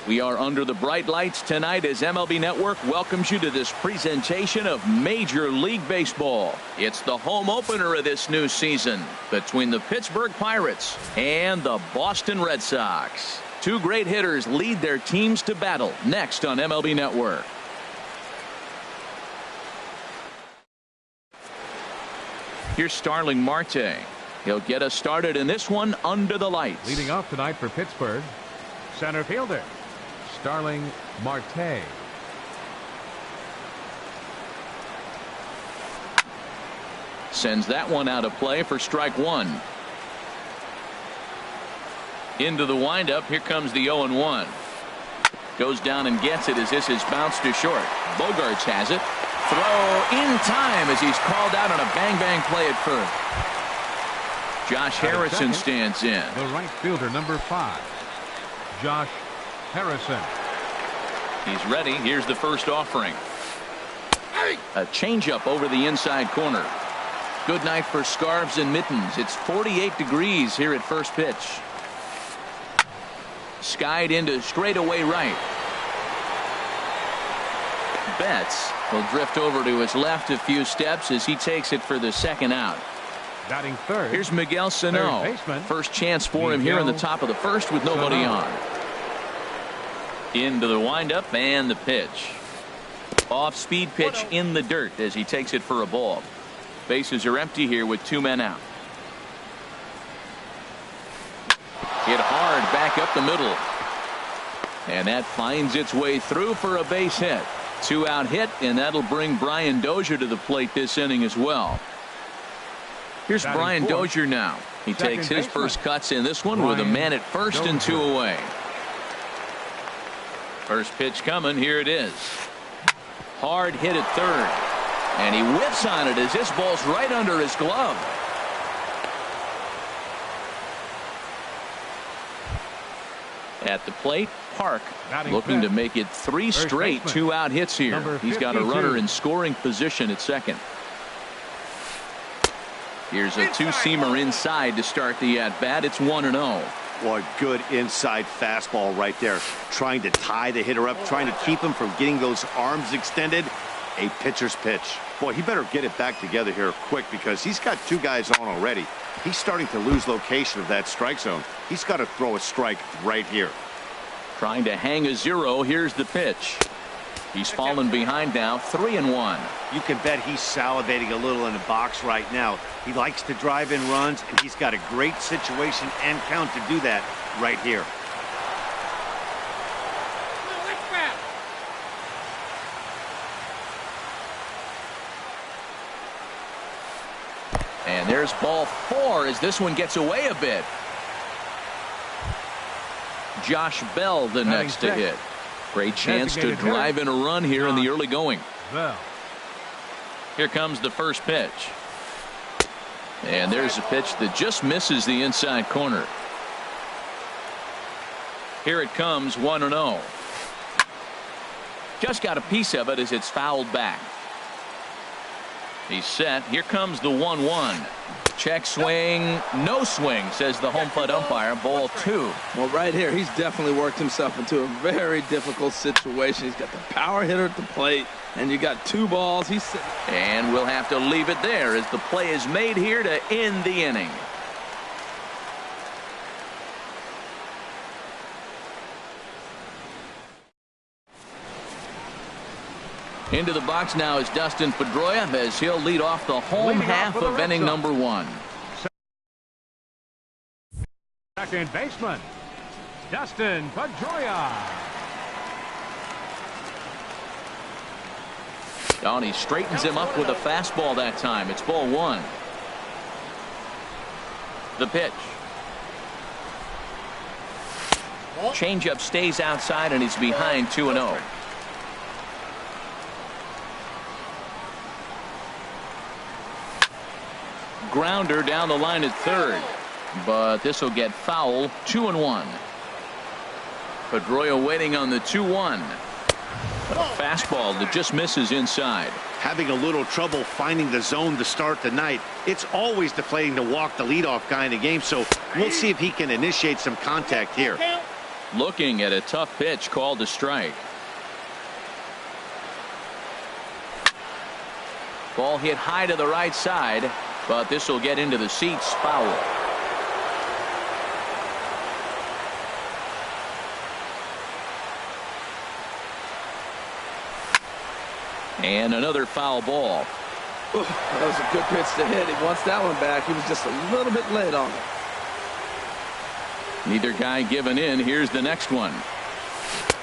We are under the bright lights tonight as MLB Network welcomes you to this presentation of Major League Baseball. It's the home opener of this new season between the Pittsburgh Pirates and the Boston Red Sox. Two great hitters lead their teams to battle next on MLB Network. Here's Starling Marte. He'll get us started in this one under the lights. Leading off tonight for Pittsburgh, center fielder Starling Marte. Sends that one out of play for strike one. Into the windup. Here comes the 0-1. Goes down and gets it as this is bounced to short. Bogarts has it. Throw in time as he's called out on a bang-bang play at first. Josh Harrison stands in. The right fielder, number 5, Josh Harrison. He's ready. Here's the first offering. A changeup over the inside corner. Good night for scarves and mittens. It's 48 degrees here at first pitch. Skied into straightaway right. Betts will drift over to his left a few steps as he takes it for the second out. Batting third. Here's Miguel Sano. First chance for him here in the top of the first with nobody on. Into the windup and the pitch. Off speed pitch in the dirt as he takes it for a ball. Bases are empty here with 2 men out. Hit hard back up the middle. And that finds its way through for a base hit. 2-out hit, and that'll bring Brian Dozier to the plate this inning as well. Here's Brian Dozier now. He takes his first cuts in this one with a man at first and 2 away. First pitch coming. Here it is. Hard hit at third. And he whiffs on it as this ball's right under his glove. At the plate, Park looking to make it 3 straight 2-out hits here. He's got a runner in scoring position at second. Here's a 2-seamer inside to start the at-bat. It's 1-0. Boy, good inside fastball right there. Trying to tie the hitter up, trying to keep him from getting those arms extended. A pitcher's pitch. Boy, he better get it back together here quick because he's got 2 guys on already. He's starting to lose location of that strike zone. He's got to throw a strike right here. Trying to hang a 0. Here's the pitch. He's fallen behind now, 3-1. You can bet he's salivating a little in the box right now. He likes to drive in runs, and he's got a great situation and count to do that right here. And there's ball 4 as this one gets away a bit. Josh Bell the next to hit. Great chance to drive in a run here in the early going. Here comes the first pitch. And there's a pitch that just misses the inside corner. Here it comes, 1-0. Just got a piece of it as it's fouled back. He's set. Here comes the 1-1. Check swing, no swing, says the home plate umpire. Ball 2. Well, right here, he's definitely worked himself into a very difficult situation. He's got the power hitter at the plate, and you got 2 balls. And we'll have to leave it there as the play is made here to end the inning. Into the box now is Dustin Pedroia as he'll lead off the home half of inning number 1. Second baseman, Dustin Pedroia. Oh, and he straightens him up with a fastball that time. It's ball 1. The pitch. Changeup stays outside and he's behind 2-0. Grounder down the line at third, but this will get foul. 2-1. Pedroia waiting on the 2-1. A fastball that just misses inside. Having a little trouble finding the zone to start the night. It's always deflating to walk the leadoff guy in the game, so we'll see if he can initiate some contact here. Looking at a tough pitch called a strike. Ball hit high to the right side, but this will get into the seats. Foul. And another foul ball. Ooh, that was a good pitch to hit. He wants that one back. He was just a little bit late on it. Neither guy giving in. Here's the next one.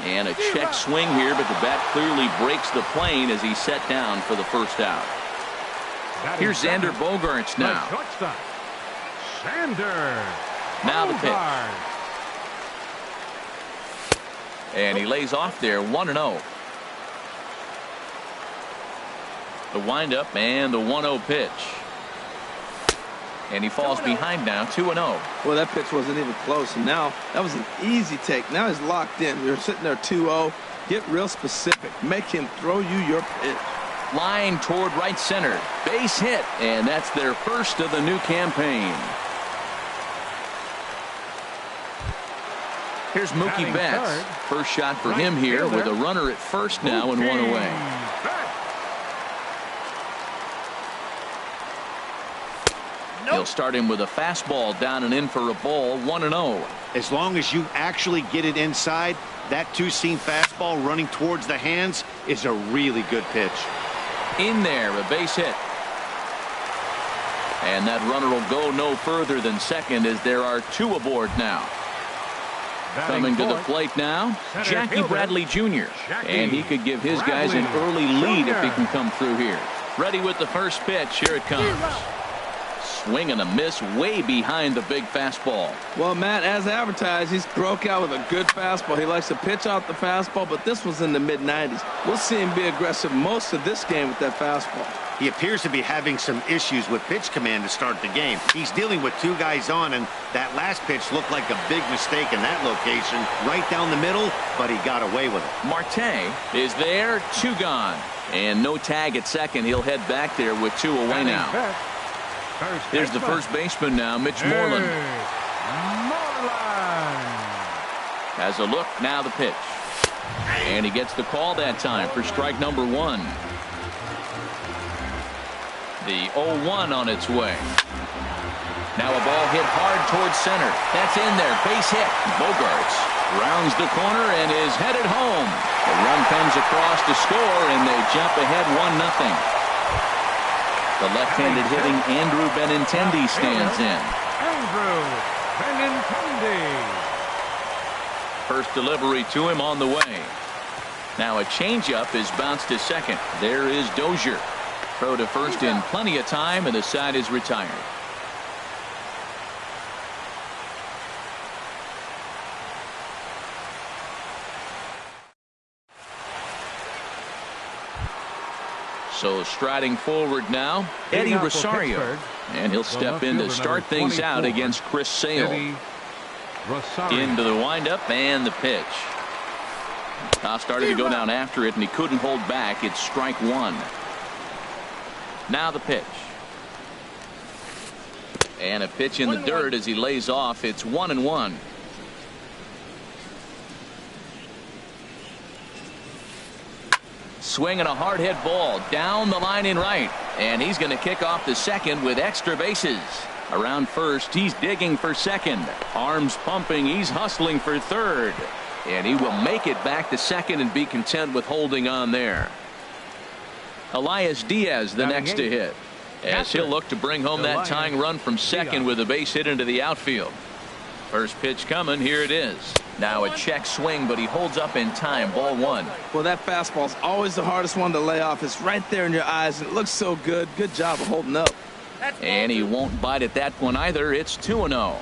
And a check swing here, but the bat clearly breaks the plane as he's set down for the first out. Here's Xander Bogaerts now. Xander. Now the pitch. And he lays off there, 1-0. The windup and the 1-0 pitch. And he falls behind now, 2-0. Well, that pitch wasn't even close. And now that was an easy take. Now he's locked in. You're sitting there 2-0. Get real specific. Make him throw you your pitch. Line toward right center. Base hit. And that's their first of the new campaign. Here's Mookie Betts. First shot for him here with a runner at first now and one away. He'll start him with a fastball down and in for a ball, 1-0. As long as you actually get it inside, that two-seam fastball running towards the hands is a really good pitch. In there, a base hit. And that runner will go no further than second as there are two aboard now. Coming to the plate now, Jackie Bradley Jr. And he could give his guys an early lead if he can come through here. Ready with the first pitch. Here it comes. Swing and a miss way behind the big fastball. Well, Matt, as advertised, he's broke out with a good fastball. He likes to pitch out the fastball, but this was in the mid-90s. We'll see him be aggressive most of this game with that fastball. He appears to be having some issues with pitch command to start the game. He's dealing with two guys on, and that last pitch looked like a big mistake in that location. Right down the middle, but he got away with it. Marte is there, two gone. And no tag at second. He'll head back there with two away now. There's the first baseman now, Mitch Moreland. Has a look, now the pitch. And he gets the call that time for strike number one. The 0-1 on its way. Now a ball hit hard towards center. That's in there, base hit. Bogaerts rounds the corner and is headed home. The run comes across to score, and they jump ahead 1-0. The left-handed hitting Andrew Benintendi stands in. Andrew Benintendi. First delivery to him on the way. Now a changeup is bounced to second. There is Dozier. Throw to first in plenty of time, and the side is retired. So striding forward now, Eddie Rosario. And he'll step in to start things out against Chris Sale. Into the windup and the pitch. Started to go down after it, and he couldn't hold back. It's strike one. Now the pitch. And a pitch in the dirt as he lays off. It's 1-1. Swinging a hard hit ball down the line in right, and he's going to kick off the second with extra bases. Around first, he's digging for second. Arms pumping, he's hustling for third, and he will make it back to second and be content with holding on there. Elias Diaz the next to hit, as he'll look to bring home that tying run from second with a base hit into the outfield. First pitch coming, here it is. Now a check swing, but he holds up in time. Ball one. Well, that fastball's always the hardest one to lay off. It's right there in your eyes, and it looks so good. Good job of holding up. And he won't bite at that one either. It's 2-0.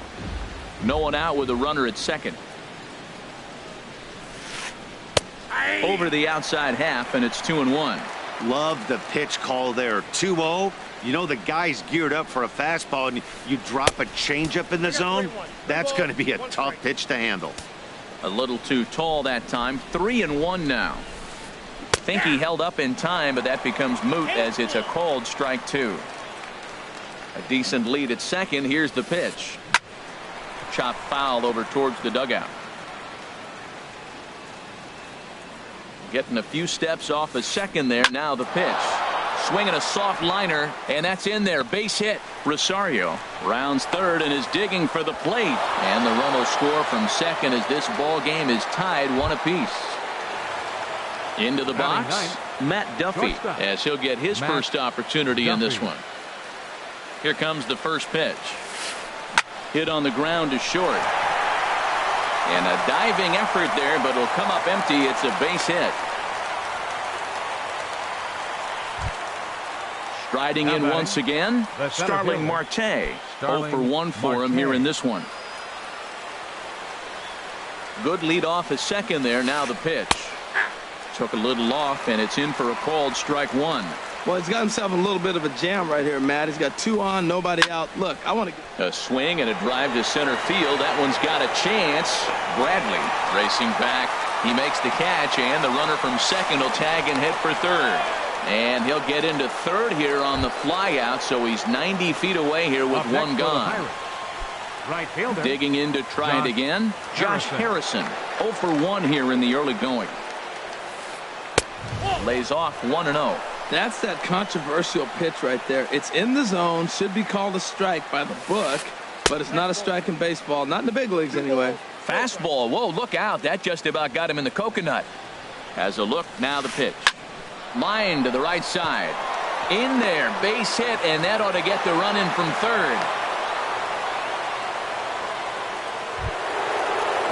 No one out with a runner at second. Over the outside half, and it's 2-1. Love the pitch call there. 2-0. You know the guy's geared up for a fastball, and you drop a changeup in the zone. That's going to be a tough pitch to handle. A little too tall that time. 3-1 now. Think he held up in time, but that becomes moot as it's a called strike two. A decent lead at second. Here's the pitch. Chop foul over towards the dugout. Getting a few steps off a second there. Now the pitch. Swinging a soft liner, and that's in there. Base hit. Rosario rounds third and is digging for the plate. And the run will score from second as this ball game is tied 1 apiece. Into the box, Matt Duffy, as he'll get his first opportunity in this one. Here comes the first pitch. Hit on the ground to short. And a diving effort there, but it'll come up empty. It's a base hit. Striding in once again, Starling Marte. 0 for 1 for him here in this one. Good lead off a second there. Now the pitch. Took a little off, and it's in for a called strike 1. Well, he's got himself a little bit of a jam right here, Matt. He's got 2 on, nobody out. Look, I want to. A swing and a drive to center field. That one's got a chance. Bradley racing back. He makes the catch, and the runner from second will tag and hit for third. And he'll get into third here on the fly out, so he's 90 feet away here with one gone. Right fielder. Digging in to try it again. Josh Harrison. 0 for 1 here in the early going. Lays off 1-0. That's that controversial pitch right there. It's in the zone, should be called a strike by the book, but it's not a strike in baseball, not in the big leagues anyway. Fastball. Whoa, look out. That just about got him in the coconut. Has a look. Now the pitch. Line to the right side. In there. Base hit, and that ought to get the run in from third.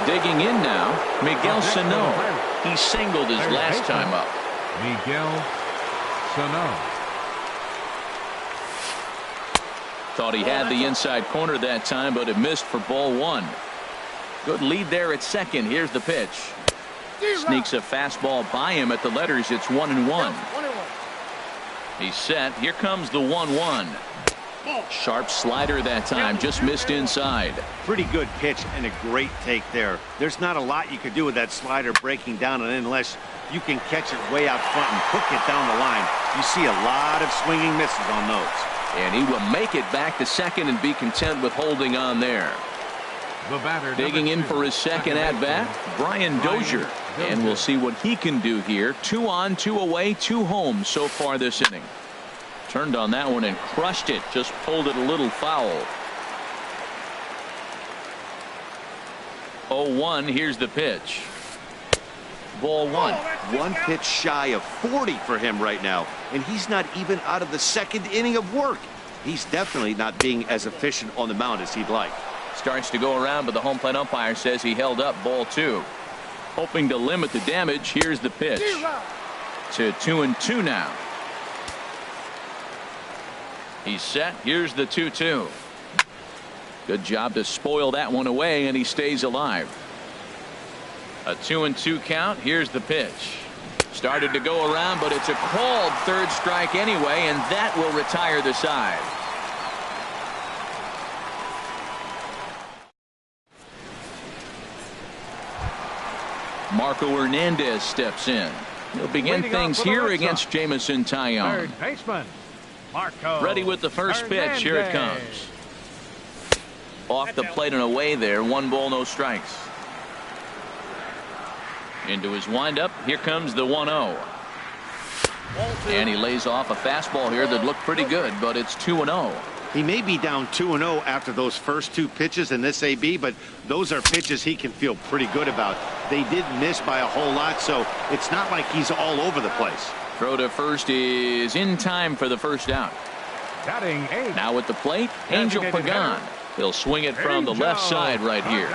Digging in now, Miguel Sano. He singled his last time up. Miguel Sano. Thought he had the inside corner that time, but it missed for ball 1. Good lead there at second. Here's the pitch. Sneaks a fastball by him at the letters. It's 1-1. He's set. Here comes the 1-1. Sharp slider that time. Just missed inside. Pretty good pitch and a great take there. There's not a lot you could do with that slider breaking down, and unless you can catch it way out front and hook it down the line, you see a lot of swinging misses on those. And he will make it back to second and be content with holding on there. The batter, digging in for his second at-bat, Brian Dozier. And we'll see what he can do here. 2 on, 2 away, 2 home so far this inning. Turned on that one and crushed it. Just pulled it a little foul. 0-1. Here's the pitch. Ball 1. One pitch shy of 40 for him right now, and he's not even out of the second inning of work. He's definitely not being as efficient on the mound as he'd like. Starts to go around, but the home plate umpire says he held up. Ball 2. Hoping to limit the damage. Here's the pitch. To 2-2 now. He's set. Here's the 2-2. Good job to spoil that one away, and he stays alive. A 2-2 count. Here's the pitch. Started to go around, but it's a called third strike anyway, and that will retire the side. Marco Hernandez steps in. He'll begin things here against Jamison Tyone. Third baseman, Marco. Ready with the first pitch. Here it comes. Off the plate and away there. 1 ball, no strikes. Into his windup. Here comes the 1-0. And he lays off a fastball here that looked pretty good, but it's 2-0. He may be down 2-0 after those first 2 pitches in this AB, but those are pitches he can feel pretty good about. They did miss by a whole lot, so it's not like he's all over the place. Throw to first is in time for the first out. Batting 8. Now at the plate, Angel Pagan. He'll swing it from the left side right here.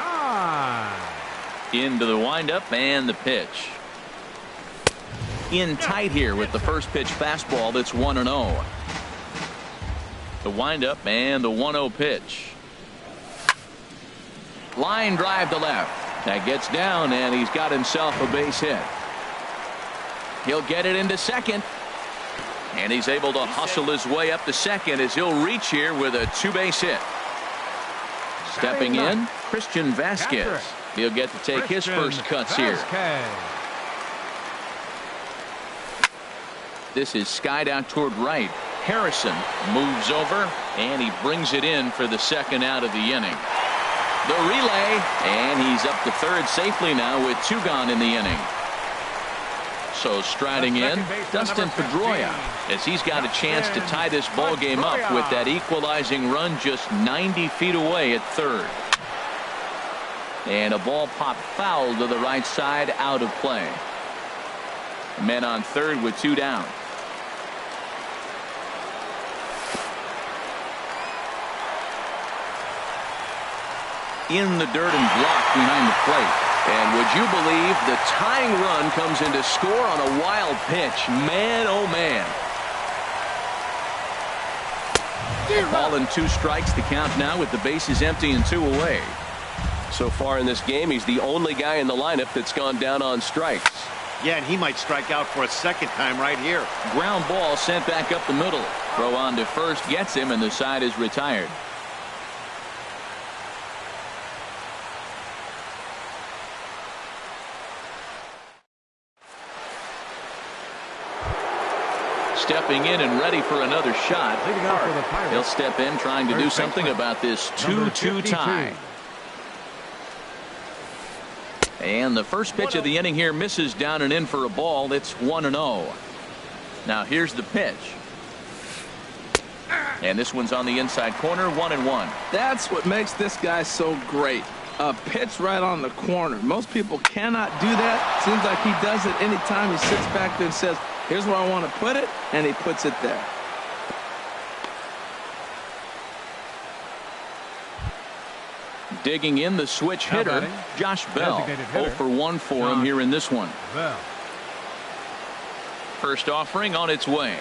Into the windup and the pitch. In tight here with the first pitch fastball. That's 1-0. The windup and the 1-0 pitch. Line drive to left. That gets down, and he's got himself a base hit. He'll get it into second. And he's able to hustle his way up to second as he'll reach here with a 2-base hit. Stepping in, Christian Vasquez. He'll get to take his first cuts here. This is skied out toward right. Harrison moves over, and he brings it in for the second out of the inning. The relay, and he's up to third safely now with 2 gone in the inning. So striding in, Dustin Pedroia, as he's got a chance to tie this ball game up with that equalizing run just 90 feet away at third. And a ball popped foul to the right side, out of play. Men on third with 2 down. In the dirt and blocked behind the plate. And would you believe the tying run comes in to score on a wild pitch? Man, oh man. Ball and 2 strikes, the count now with the bases empty and 2 away. So far in this game, he's the only guy in the lineup that's gone down on strikes. Yeah, and he might strike out for a second time right here. Ground ball sent back up the middle. Throw on to first gets him, and the side is retired. Stepping in and ready for another shot. He'll step in trying to do something about this 2-2 tie. And the first pitch of the inning here misses down and in for a ball. It's 1-0. Now here's the pitch. And this one's on the inside corner, 1-1. That's what makes this guy so great. A pitch right on the corner. Most people cannot do that. Seems like he does it anytime he sits back there and says, here's where I want to put it, and he puts it there. Digging in, the switch hitter, Josh Bell. 0 for 1 for him here in this one. First offering on its way.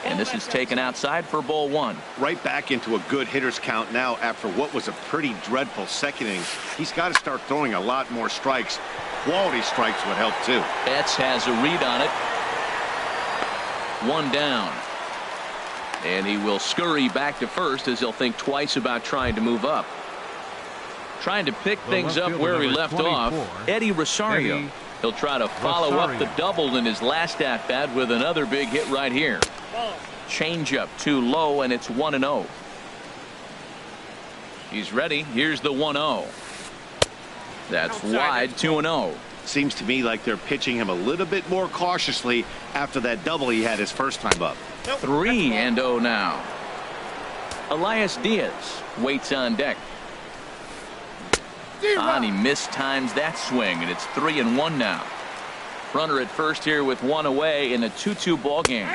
And this is taken outside for ball 1. Right back into a good hitter's count now after what was a pretty dreadful second inning. He's got to start throwing a lot more strikes. Quality strikes would help too. Betts has a read on it. 1 down. And he will scurry back to first as he'll think twice about trying to move up. Trying to pick things up where he left off, Eddie Rosario. He'll try to follow up the double in his last at bat with another big hit right here. Changeup too low, and it's 1-0. He's ready. Here's the 1-0. That's wide, 2-0. Seems to me like they're pitching him a little bit more cautiously after that double he had his first time up. 3-0 now. Elias Diaz waits on deck. And he mistimes that swing, and it's 3-1 now. Runner at first here with 1 away in a 2-2 ball game.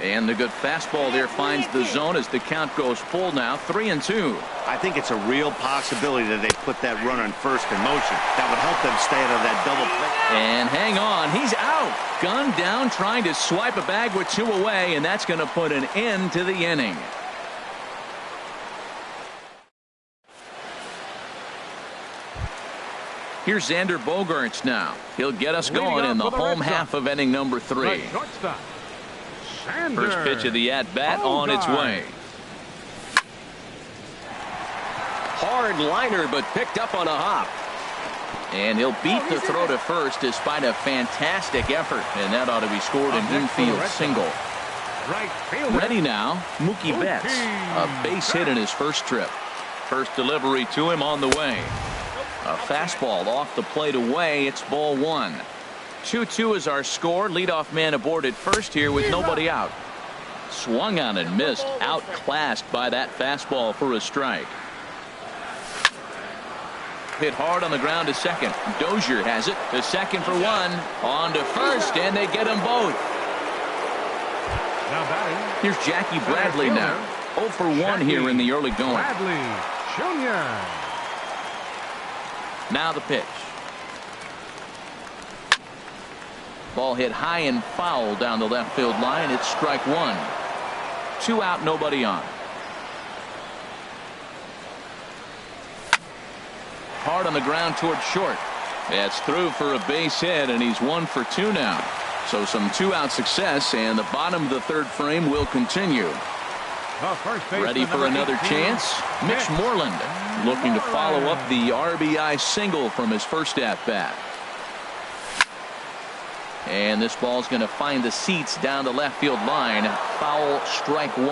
And the good fastball there finds the zone as the count goes full now, 3-2. I think it's a real possibility that they put that runner in first in motion. That would help them stay out of that double play. And hang on, he's out. Gunned down, trying to swipe a bag with 2 away, and that's going to put an end to the inning. Here's Xander Bogaerts now. He'll get us going in the home half of inning number 3. First pitch of the at-bat on its way. Hard liner, but picked up on a hop. And he'll beat the throw to first despite a fantastic effort. And that ought to be scored an infield single. Ready now, Mookie Betts. A base hit in his first trip. First delivery to him on the way. A fastball off the plate away. It's ball 1. 2-2 is our score. Leadoff man aboard at first here with nobody out. Swung on and missed. Outclassed by that fastball for a strike. Hit hard on the ground to second. Dozier has it. To second for 1. On to first, and they get them both. Here's Jackie Bradley now. 0 for 1 here in the early going. Bradley Jr. Now the pitch. Ball hit high and foul down the left field line. It's strike 1. 2 out, nobody on. Hard on the ground toward short. That's through for a base hit, and he's 1 for 2 now. So some 2-out success, and the bottom of the third frame will continue. Ready for another chance? Mitch Moreland looking to follow up the RBI single from his first at-bat. And this ball's going to find the seats down the left field line. Foul, strike 1.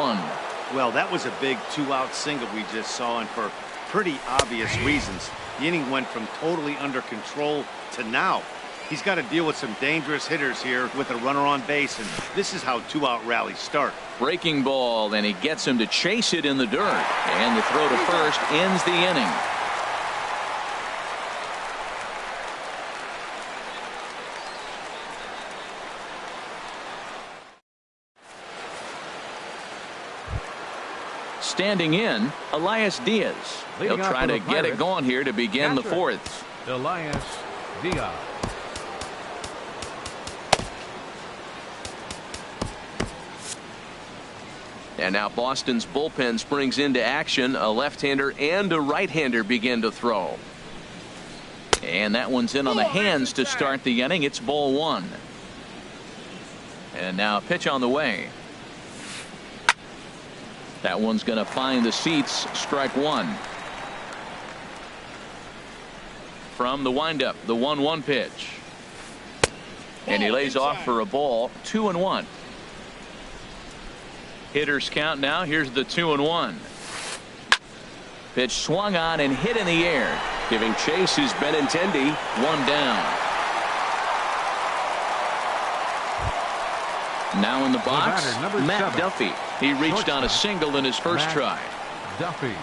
Well, that was a big 2-out single we just saw, and for pretty obvious reasons. The inning went from totally under control to now He's got to deal with some dangerous hitters here with a runner on base, and this is how two-out rallies start. Breaking ball, and he gets him to chase it in the dirt. And the throw to first ends the inning. Standing in, Elias Diaz. He'll try to get it going here to begin the fourth. Elias Diaz. And now Boston's bullpen springs into action. A left-hander and a right-hander begin to throw. And that one's in on the hands to start the inning. It's ball one. And now a pitch on the way. That one's going to find the seats. Strike one. From the windup, the 1-1 pitch. And he lays off for a ball. 2-1. Hitters count now. Here's the 2-1. Pitch swung on and hit in the air. Giving chase is Benintendi. One down. Now in the box, Matt 7. Duffy. He reached on a single in his first try. Duffy.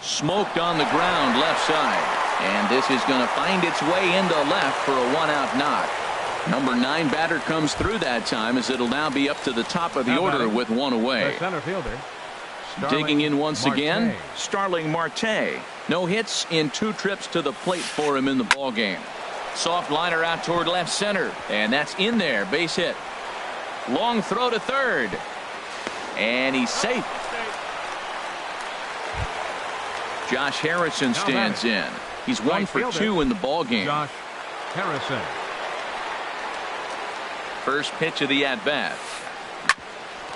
Smoked on the ground left side. And this is going to find its way into left for a one-out knock. Number 9 batter comes through that time, as it'll now be up to the top of the order with one away. The center fielder. Digging in once Marte. again, Starling Marte. No hits in 2 trips to the plate for him in the ballgame. Soft liner out toward left center, and that's in there. Base hit. Long throw to third, and he's safe. Josh Harrison stands in. He's 1 for 2 in the ballgame. Josh Harrison. First pitch of the at-bat.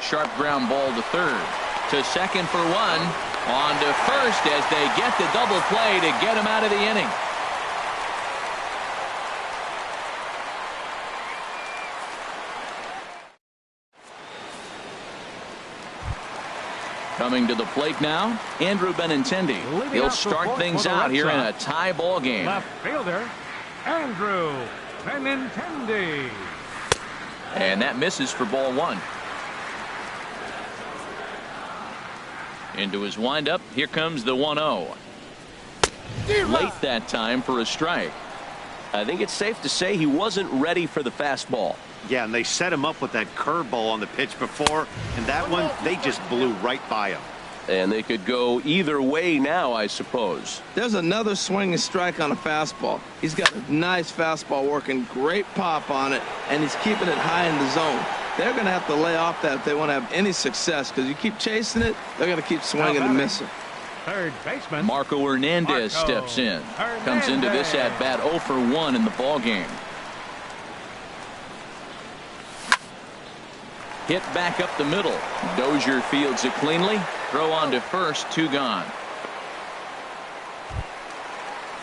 Sharp ground ball to third. To second for 1. On to first as they get the double play to get him out of the inning. Coming to the plate now, Andrew Benintendi. He'll start things out here in a tie ball game. Left fielder, Andrew Benintendi. And that misses for ball 1. Into his windup. Here comes the 1-0. Late that time for a strike. I think it's safe to say he wasn't ready for the fastball. Yeah, and they set him up with that curveball on the pitch before, and that one, they just blew right by him. And they could go either way now, I suppose. There's another swinging strike on a fastball. He's got a nice fastball working, great pop on it, and he's keeping it high in the zone. They're going to have to lay off that if they want to have any success, because you keep chasing it, they're going to keep swinging and missing. Third baseman Marco Hernandez steps in. Comes into this at bat 0 for 1 in the ball game. Hit back up the middle. Dozier fields it cleanly. Throw on to first. 2 gone.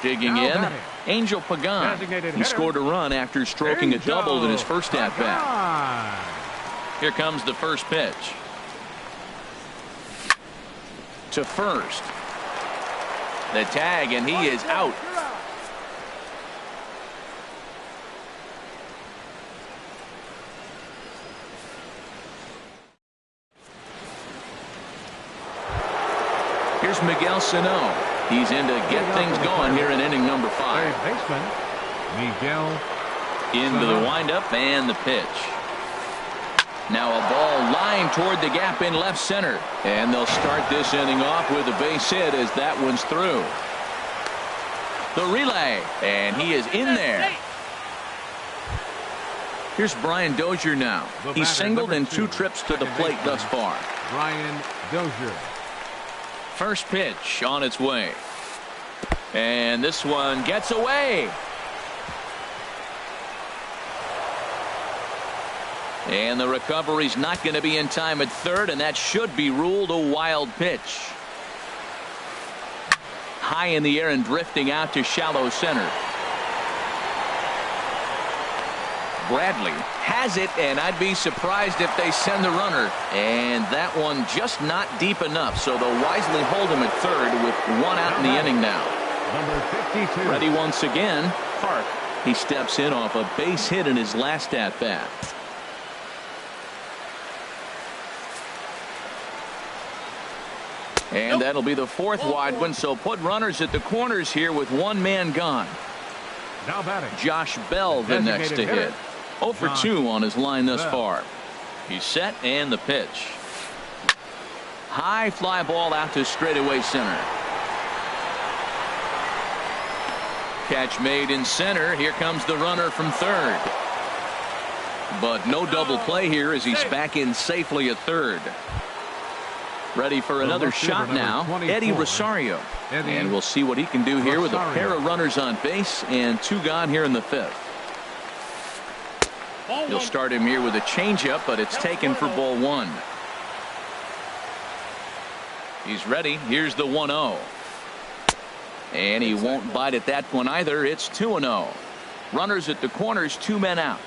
Digging in, Angel Pagan. He scored a run after stroking a double in his first at bat. Here comes the first pitch. To first. The tag, and he is out. Here's Miguel Sano. He's in to get things going here in inning number 5. Third baseman Miguel Into the windup and the pitch. Now a ball lined toward the gap in left center. And they'll start this inning off with a base hit as that one's through. The relay, and he is in there. Here's Brian Dozier now. He's singled in 2 trips to the plate thus far. Brian Dozier. First pitch on its way. And this one gets away. And the recovery's not going to be in time at third, and that should be ruled a wild pitch. High in the air and drifting out to shallow center. Bradley has it, and I'd be surprised if they send the runner. And that one just not deep enough, so they'll wisely hold him at third with 1 out in the inning now. Number 52. Ready once again. Park. He steps in off a base hit in his last at bat. And that'll be the fourth wide one, so put runners at the corners here with one man gone. Now batting. Josh Bell the next to hit. 0 for 2 on his line thus far. He's set and the pitch. High fly ball out to straightaway center. Catch made in center. Here comes the runner from third. But no double play here as he's back in safely at third. Ready for another shot now, Eddie Rosario. And we'll see what he can do here with a pair of runners on base and 2 gone here in the 5th. He'll start him here with a changeup, but it's taken for ball 1. He's ready. Here's the 1-0. And he won't bite at that one either. It's 2-0. Runners at the corners, 2 men out.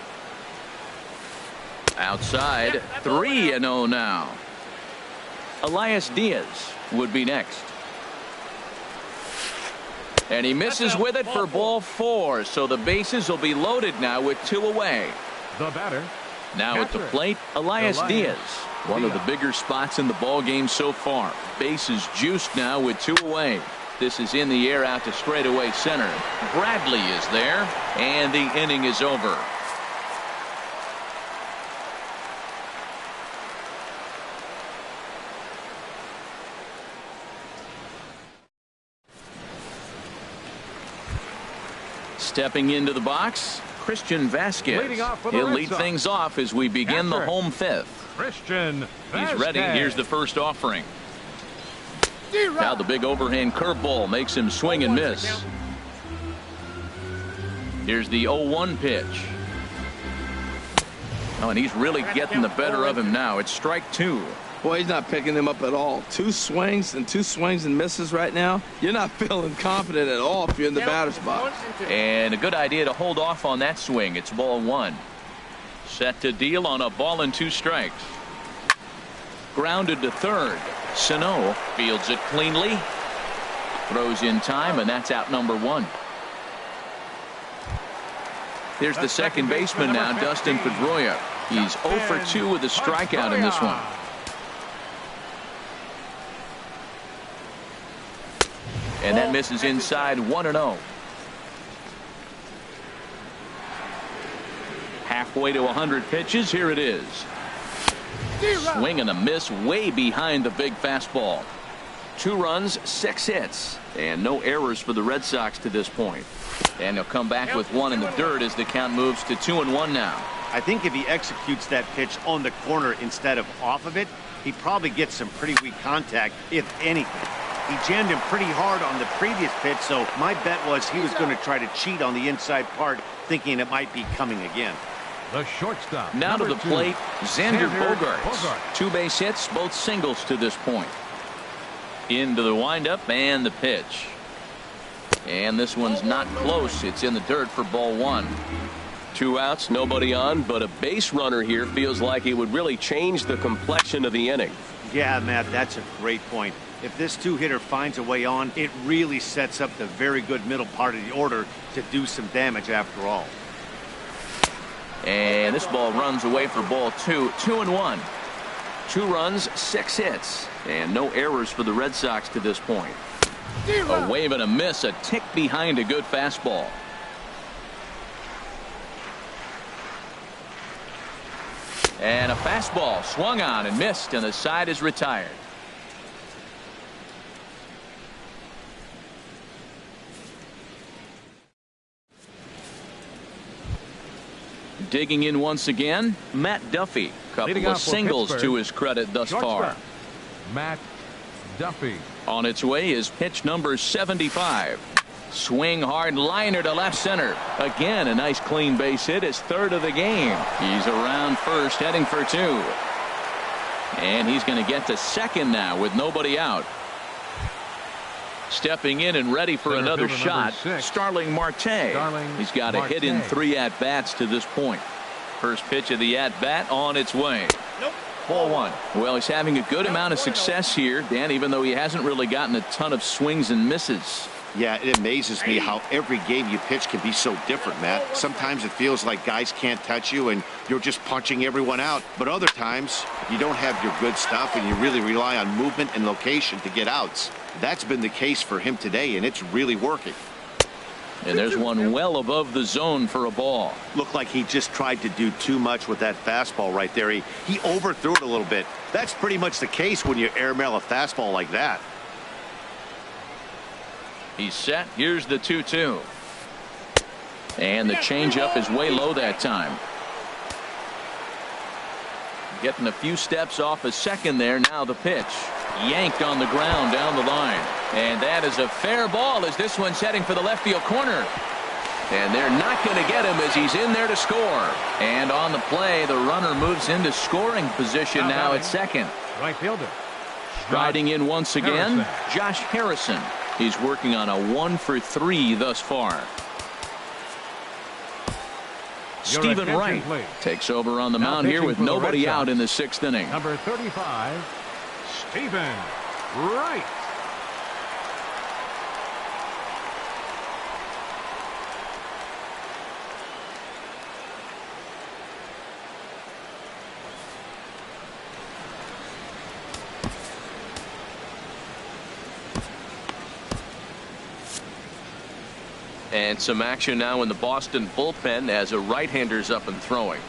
Outside, 3-0 now. Elias Diaz would be next. And he misses with it for ball 4. So the bases will be loaded now with 2 away. The batter. Now at the plate, Elias Diaz. One of the bigger spots in the ball game so far. Bases juiced now with 2 away. This is in the air out to straightaway center. Bradley is there, and the inning is over. Stepping into the box, Christian Vasquez. He'll lead things off as we begin the home 5th. Christian Vasquez. He's ready. Here's the first offering. Now the big overhand curveball makes him swing and miss. Here's the 0-1 pitch. Oh, and he's really getting the better of him now. It's strike 2. Boy, he's not picking him up at all. 2 swings and misses right now. You're not feeling confident at all if you're in the batter's box. And a good idea to hold off on that swing. It's ball 1. Set to deal on a ball and 2 strikes. Grounded to third. Sano fields it cleanly. Throws in time, and that's out number 1. Here's the second baseman now, Dustin Pedroia. He's 0 for 2 with a strikeout in this one. And that misses inside 1-0. Halfway to 100 pitches. Here it is. Swing and a miss way behind the big fastball. 2 runs, 6 hits, and no errors for the Red Sox to this point. And he'll come back with 1 in the dirt as the count moves to 2-1 now. I think if he executes that pitch on the corner instead of off of it, he probably gets some pretty weak contact, if anything. He jammed him pretty hard on the previous pitch, so my bet was he was going to try to cheat on the inside part, thinking it might be coming again. The shortstop. Now to the plate, Xander Bogaerts. 2 base hits, both singles to this point. Into the windup and the pitch. And this one's not close. It's in the dirt for ball 1. 2 outs, nobody on, but a base runner here feels like it would really change the complexion of the inning. Yeah, Matt, that's a great point. If this 2-hitter finds a way on, it really sets up the very good middle part of the order to do some damage after all. And this ball runs away for ball 2. 2-1. 2 runs, 6 hits, and no errors for the Red Sox to this point. A wave and a miss, a tick behind a good fastball. And a fastball swung on and missed, and the side is retired. Digging in once again, Matt Duffy. Couple of singles to his credit thus far. Matt Duffy. On its way is pitch number 75. Swing hard liner to left center. Again, a nice clean base hit, his 3rd of the game. He's around first, heading for 2. And he's going to get to second now with nobody out. Stepping in and ready for another shot, Starling Marte. He's got a hit in 3 at-bats to this point. First pitch of the at-bat on its way. Ball 1. Well, he's having a good amount of success here, Dan, even though he hasn't really gotten a ton of swings and misses. Yeah, it amazes me how every game you pitch can be so different, Matt. Sometimes it feels like guys can't touch you and you're just punching everyone out. But other times, you don't have your good stuff and you really rely on movement and location to get outs. That's been the case for him today, and it's really working. And there's one well above the zone for a ball. Looked like he just tried to do too much with that fastball right there. He overthrew it a little bit. That's pretty much the case when you airmail a fastball like that. He's set. Here's the 2-2. And the changeup is way low that time. Getting a few steps off a second there. Now the pitch. Yanked on the ground down the line. And that is a fair ball as this one's heading for the left field corner. And they're not going to get him as he's in there to score. And on the play, the runner moves into scoring position now at second. Right fielder. Striding in once again, Harrison. Josh Harrison. He's working on a 1-for-3 thus far. Stephen attention, Wright please. takes over on the Now mound here pitching with for the nobody Red out Sox. in the 6th inning. Number 35, Stephen Wright. And some action now in the Boston bullpen as a right-hander's up and throwing.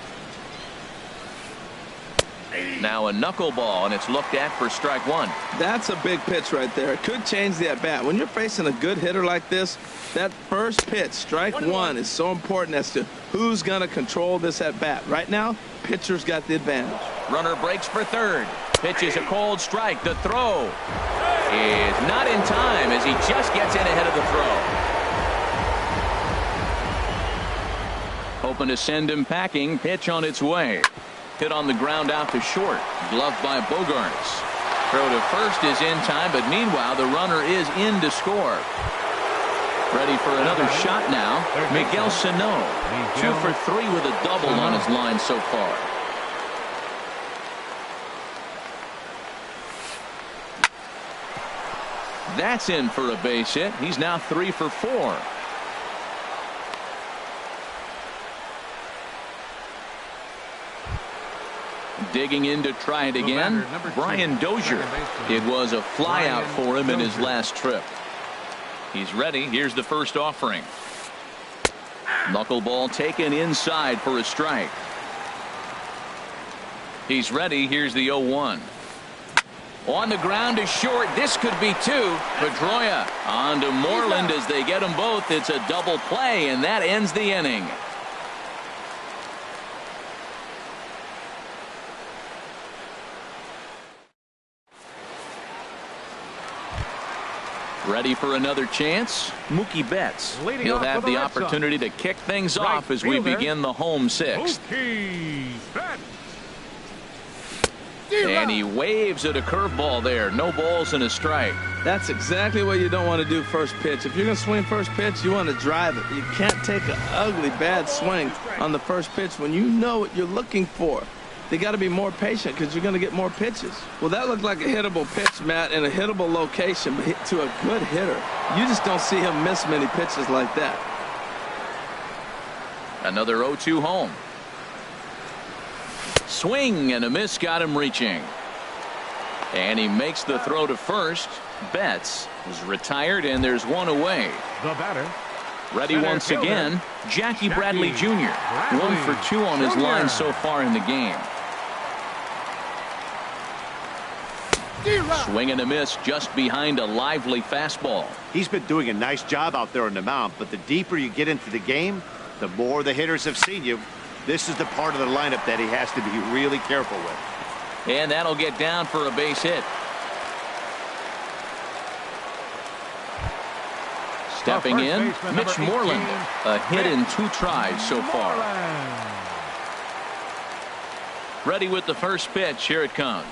Now a knuckleball, and it's looked at for strike one. That's a big pitch right there. It could change the at-bat. When you're facing a good hitter like this, that first pitch, strike one, is so important as to who's going to control this at-bat. Right now, pitcher's got the advantage. Runner breaks for third. Pitches a cold strike. The throw is not in time as he just gets in ahead of the throw. Hoping to send him packing. Pitch on its way. Hit on the ground out to short. Gloved by Bogarts. Throw to first is in time, but meanwhile the runner is in to score. Ready for another shot now. Miguel Sano. 2 for 3 with a double on his line so far. That's in for a base hit. He's now 3 for 4. Digging in to try it again. Brian Dozier. It was a fly out for him in his last trip. He's ready. Here's the first offering. Knuckleball taken inside for a strike. He's ready. Here's the 0-1. On the ground is short. This could be 2. Pedroia on to Moreland as they get them both. It's a double play, and that ends the inning. Ready for another chance? Mookie Betts. He'll have the opportunity to kick things off as we begin the home 6th. Mookie Betts. And he waves at a curveball there. No balls and a strike. That's exactly what you don't want to do first pitch. If you're going to swing first pitch, you want to drive it. You can't take an ugly, bad swing on the first pitch when you know what you're looking for. They got to be more patient because you're going to get more pitches. Well, that looked like a hittable pitch, Matt, in a hittable location, but hit to a good hitter. You just don't see him miss many pitches like that. Another 0-2 home. Swing and a miss got him reaching. And he makes the throw to first. Betts is retired, and there's one away. The batter. Ready once again, Jackie Bradley Jr. 1 for 2 on his line so far in the game. Swing and a miss just behind a lively fastball. He's been doing a nice job out there on the mound, but the deeper you get into the game, the more the hitters have seen you. This is the part of the lineup that he has to be really careful with. And that'll get down for a base hit. Stepping in, Mitch Moreland. A hit in 2 tries so far. Ready with the first pitch. Here it comes.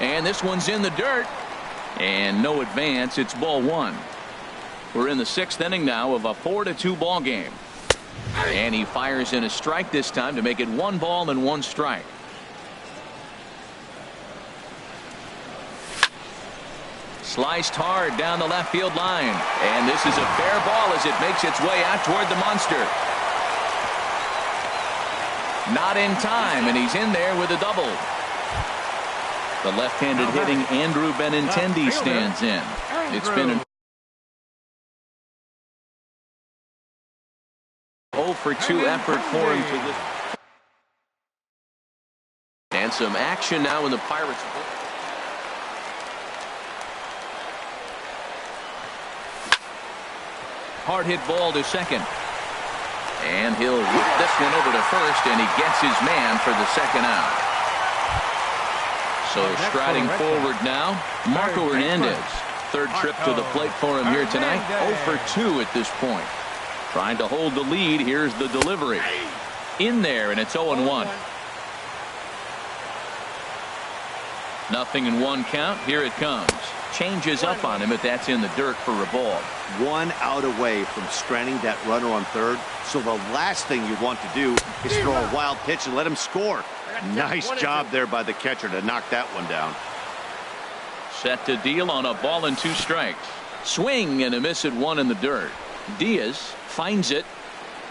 And this one's in the dirt. And no advance. It's ball 1. We're in the 6th inning now of a 4-2 ball game. And he fires in a strike this time to make it 1 ball and 1 strike. Sliced hard down the left field line. And this is a fair ball as it makes its way out toward the monster. Not in time, and he's in there with a double. The left-handed hitting Andrew Benintendi stands in. It's been an 0 for 2 effort for him to this. And some action now in the Pirates. Hard hit ball to second. And he'll whip this one over to first, and he gets his man for the second out. So striding forward now, Marco Hernandez. Third trip to the plate for him here tonight. 0 for 2 at this point. Trying to hold the lead. Here's the delivery. In there, and it's 0-1. Nothing in 1 count. Here it comes. Changes up on him, but that's in the dirt for a ball. 1 out away from stranding that runner on third. So the last thing you want to do is throw a wild pitch and let him score. Nice job there by the catcher to knock that one down. Set to deal on a ball and 2 strikes. Swing and a miss at 1 in the dirt. Diaz finds it,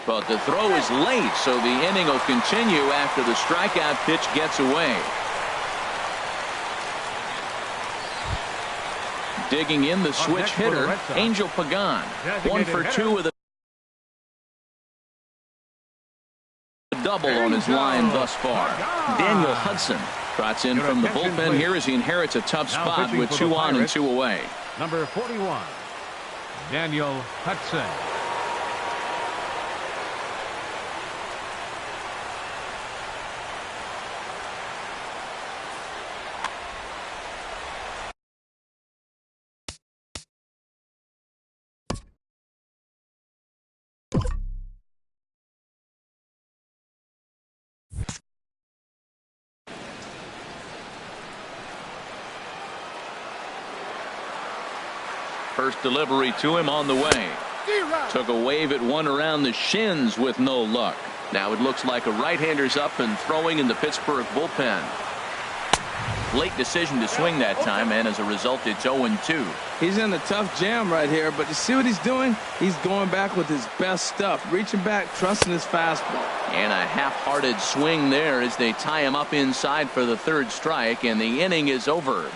but the throw is late, so the inning will continue after the strikeout pitch gets away. Digging in the switch hitter, Angel Pagan. 1 for 2 with a double on his line thus far. Daniel Hudson trots in from the bullpen here as he inherits a tough spot with 2 on and 2 away. Number 41, Daniel Hudson. First delivery to him on the way. Took a wave at one around the shins with no luck. Now it looks like a right-hander's up and throwing in the Pittsburgh bullpen. Late decision to swing that time, and as a result, it's 0-2. He's in a tough jam right here, but you see what he's doing? He's going back with his best stuff, reaching back, trusting his fastball. And a half-hearted swing there as they tie him up inside for the 3rd strike, and the inning is over.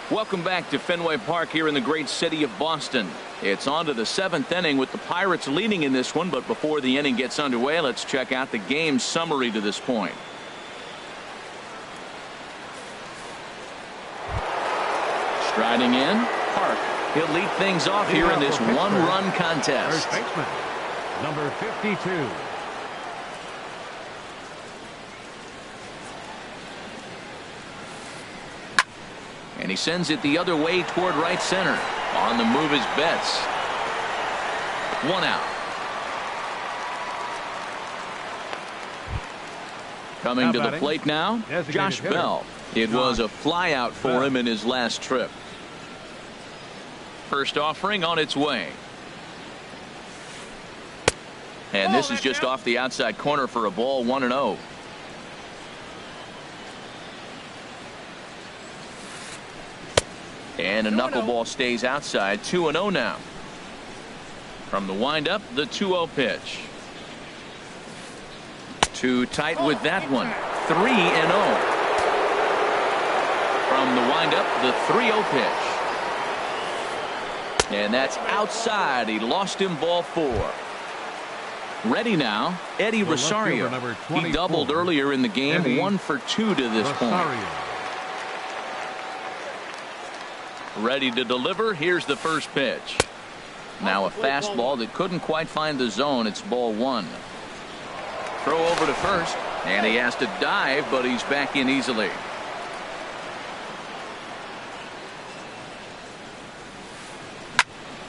Welcome back to Fenway Park here in the great city of Boston. It's on to the 7th inning with the Pirates leading in this one, but before the inning gets underway, let's check out the game summary to this point. Striding in, Park. He'll lead things off here in this 1-run contest. First baseman, number 52. And he sends it the other way toward right center. On the move is Betts. 1 out. Coming to the plate now, Josh Bell. It was a fly out for him in his last trip. First offering on its way. And this is just off the outside corner for a ball, 1-0. And a knuckleball stays outside, 2-0 now. From the windup, the 2-0 pitch. Too tight with that one. 3-0. From the windup, the 3-0 pitch. And that's outside. He lost him, ball 4. Ready now, Eddie Rosario. He doubled earlier in the game, 1 for 2 to this point. Ready to deliver. Here's the first pitch. Now a fastball that couldn't quite find the zone. It's ball 1. Throw over to first, and he has to dive, but he's back in easily.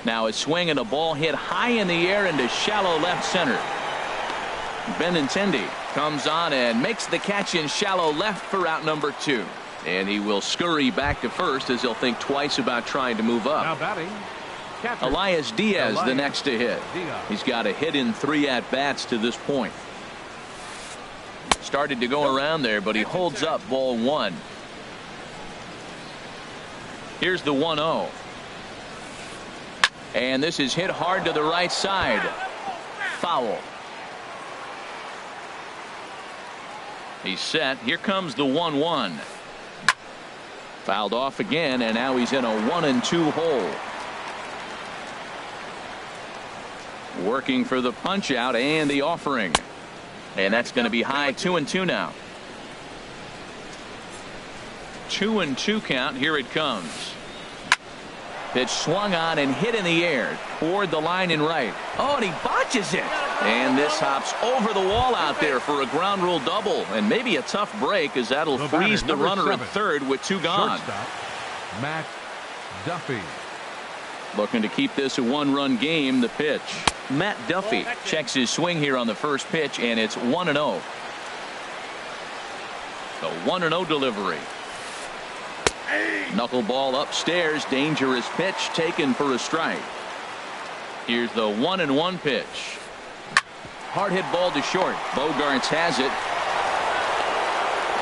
Now a swing and a ball hit high in the air into shallow left center. Benintendi comes on and makes the catch in shallow left for out number 2. And he will scurry back to first as he'll think twice about trying to move up. Now batting, Elias Diaz, the next to hit. He's got a hit in 3 at-bats to this point. Started to go around there, but he holds up ball one. Here's the 1-0. And this is hit hard to the right side. Foul. He's set. Here comes the 1-1. Fouled off again, and now he's in a 1-2 hole. Working for the punch out and the offering. And that's going to be high. 2-2 now. 2-2 count. Here it comes. Pitch swung on and hit in the air toward the line and right. Oh, and he botches it. And this hops over the wall out there for a ground rule double, and maybe a tough break, as that'll freeze the runner at third with two gone. Shortstop, Matt Duffy. Looking to keep this a one-run game. The pitch. Matt Duffy checks his swing here on the first pitch, and it's 1-0. The 1-0 delivery. Knuckleball upstairs. Dangerous pitch taken for a strike. Here's the 1-1 pitch. Hard hit ball to short. Bogarts has it.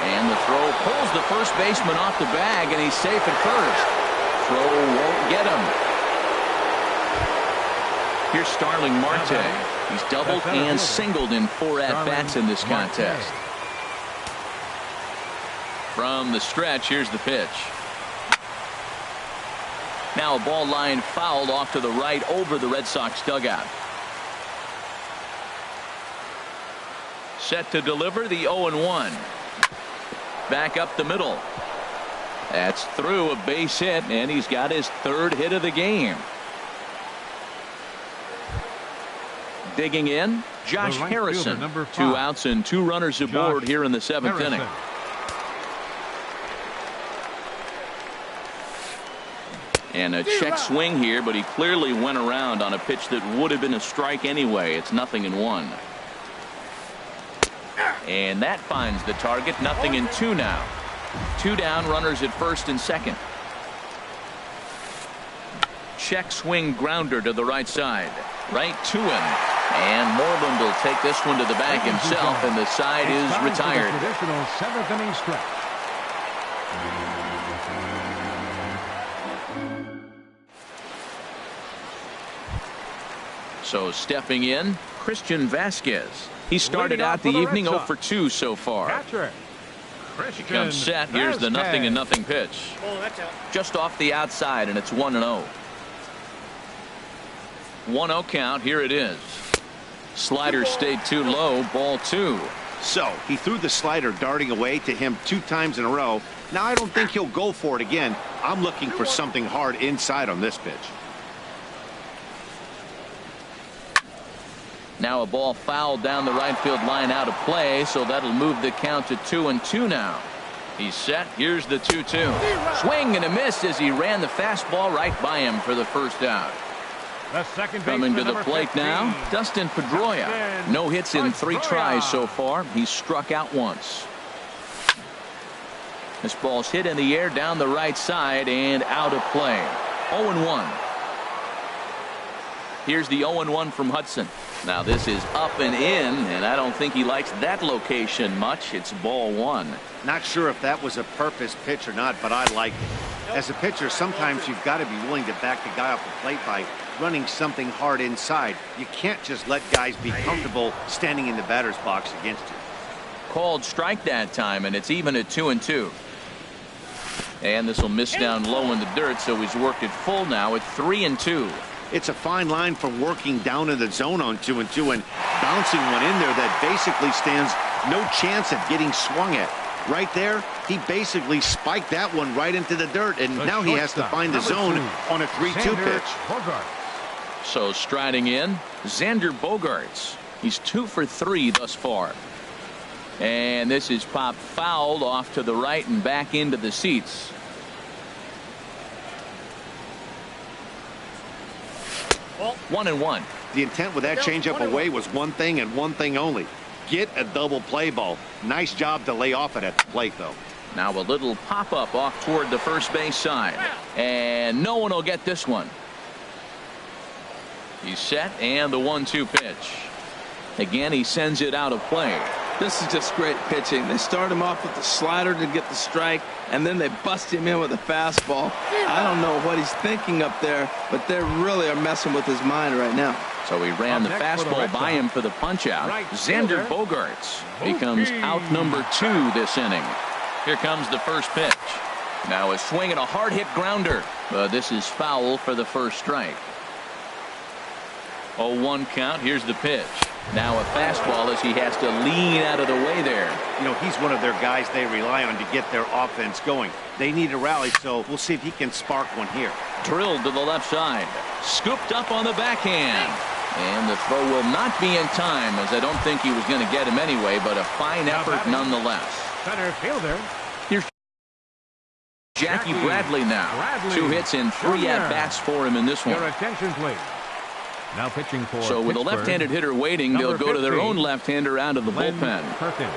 And the throw pulls the first baseman off the bag, and he's safe at first. Throw won't get him. Here's Starling Marte. He's doubled and singled in 4 at-bats in this contest. From the stretch, here's the pitch. Now a ball line fouled off to the right over the Red Sox dugout. Set to deliver the 0-1. Back up the middle. That's through, a base hit, and he's got his third hit of the game. Digging in, Josh Harrison. 2 outs and 2 runners aboard here in the 7th inning. And a check swing here, but he clearly went around on a pitch that would have been a strike anyway. It's 0-1. And that finds the target. 0-2 now. 2 down, runners at first and second. Check swing grounder to the right side. Right to him. And Moreland will take this one to the bag himself, and the side is retired. Traditional 7th inning stretch. So stepping in, Christian Vasquez. He started out the evening 0 for 2 so far. Catcher, He comes set. Here's the 0-0 pitch. Just off the outside, and it's 1-0. 1-0 count. Here it is. Slider stayed too low. Ball 2. So he threw the slider darting away to him 2 times in a row. Now I don't think he'll go for it again. I'm looking for something hard inside on this pitch. Now a ball fouled down the right field line, out of play, so that'll move the count to 2-2 now. He's set. Here's the 2-2. Swing and a miss as he ran the fastball right by him for the first out. Coming to the plate now, Dustin Pedroia. No hits in 3 tries so far. He's struck out once. This ball's hit in the air down the right side and out of play. 0-1. Here's the 0-1 from Hudson. Now this is up and in, and I don't think he likes that location much. It's ball 1. Not sure if that was a purpose pitch or not, but I like it. As a pitcher, sometimes you've got to be willing to back the guy off the plate by running something hard inside. You can't just let guys be comfortable standing in the batter's box against you. Called strike that time, and it's even at 2-2. And this will miss down low in the dirt, so he's worked it full now at 3-2. It's a fine line from working down in the zone on 2-2 and bouncing one in there that basically stands no chance of getting swung at. Right there, he basically spiked that one right into the dirt, and now he has to find the zone on a 3-2 pitch. So striding in, Xander Bogaerts. He's 2 for 3 thus far. And this is popped fouled off to the right and back into the seats. Well, 1-1. The intent with that changeup away was one thing and one thing only. Get a double play ball. Nice job to lay off it at the plate, though. Now a little pop-up off toward the first base side. And no one will get this one. He's set, and the 1-2 pitch. Again, he sends it out of play. This is just great pitching. They start him off with the slider to get the strike, and then they bust him in with a fastball. I don't know what he's thinking up there, but they really are messing with his mind right now. So he ran the fastball by him for the punch-out. Xander Bogaerts becomes out number 2 this inning. Here comes the first pitch. Now a swing and a hard-hit grounder. But this is foul for the first strike. 0-1 count. Here's the pitch. Now a fastball as he has to lean out of the way there. You know, he's one of their guys they rely on to get their offense going. They need a rally, so we'll see if he can spark one here. Drilled to the left side. Scooped up on the backhand. And the throw will not be in time, as I don't think he was going to get him anyway, but a fine effort nonetheless. Center fielder. Here's Jackie Bradley now. 2 hits and 3 at-bats for him in this one. Your attention, please. Now pitching for So with a Pittsburgh, left-handed hitter waiting, they'll number go to their 15, own left-hander out of the Glenn bullpen. Perkins.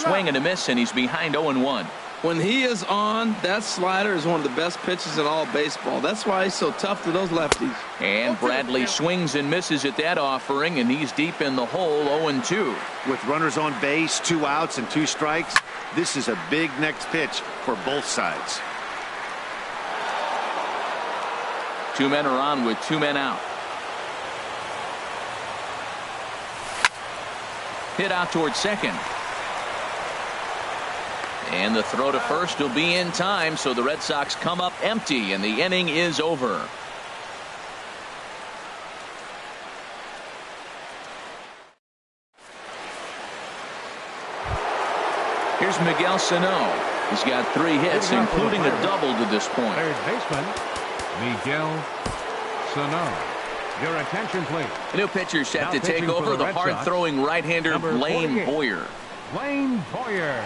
Swing and a miss, and he's behind 0-1. When he is on, that slider is one of the best pitches in all baseball. That's why he's so tough to those lefties. And Bradley swings and misses at that offering, and he's deep in the hole, 0-2. With runners on base, 2 outs and 2 strikes, this is a big next pitch for both sides. 2 men are on with 2 men out. Hit out towards second. And the throw to first will be in time, so the Red Sox come up empty, and the inning is over. Here's Miguel Sano. He's got 3 hits, including a double to this point. Third baseman, Miguel Sano. Your attention, please. A new pitcher set Now to take pitching for over, the the Red hard-throwing right-hander number Blaine 48. Boyer. Blaine Boyer.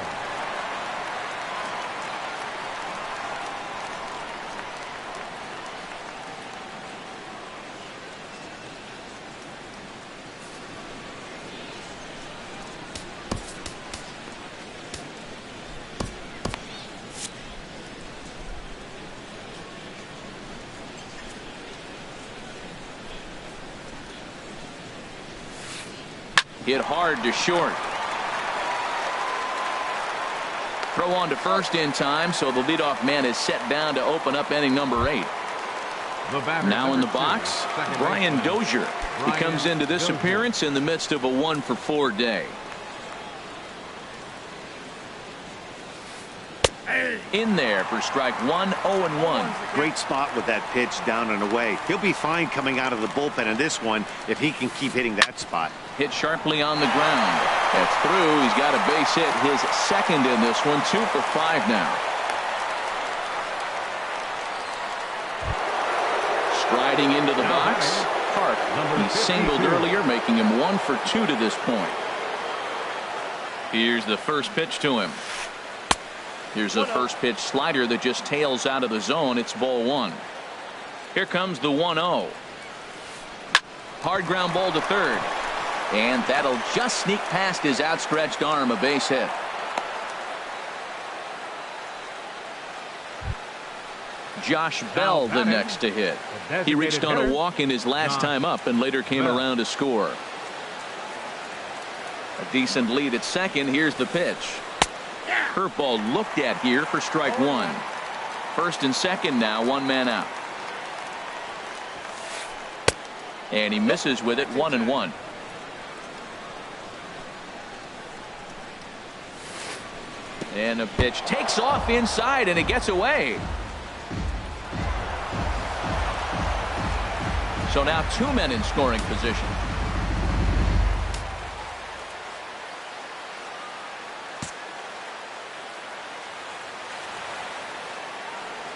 Hit hard to short. Throw on to first in time, so the leadoff man is set down to open up inning number 8. Now in the box, Brian Dozier. He comes into this appearance in the midst of a 1-for-4 day. In there for strike 1, 0-1. Great spot with that pitch down and away. He'll be fine coming out of the bullpen in this one if he can keep hitting that spot. Hit sharply on the ground. That's through. He's got a base hit, his second in this one. 2 for 5 now. Striding into the box, Park. He singled earlier, making him 1 for 2 to this point. Here's the first pitch to him. Here's a first pitch slider that just tails out of the zone. It's ball 1. Here comes the 1-0. Hard ground ball to third. And that'll just sneak past his outstretched arm, a base hit. Josh Bell the next to hit. He reached on a walk in his last time up and later came around to score. A decent lead at second. Here's the pitch. Curveball looked at here for strike 1. First and second now, 1 man out. And he misses with it, 1-1. And a pitch takes off inside and it gets away. So now 2 men in scoring position.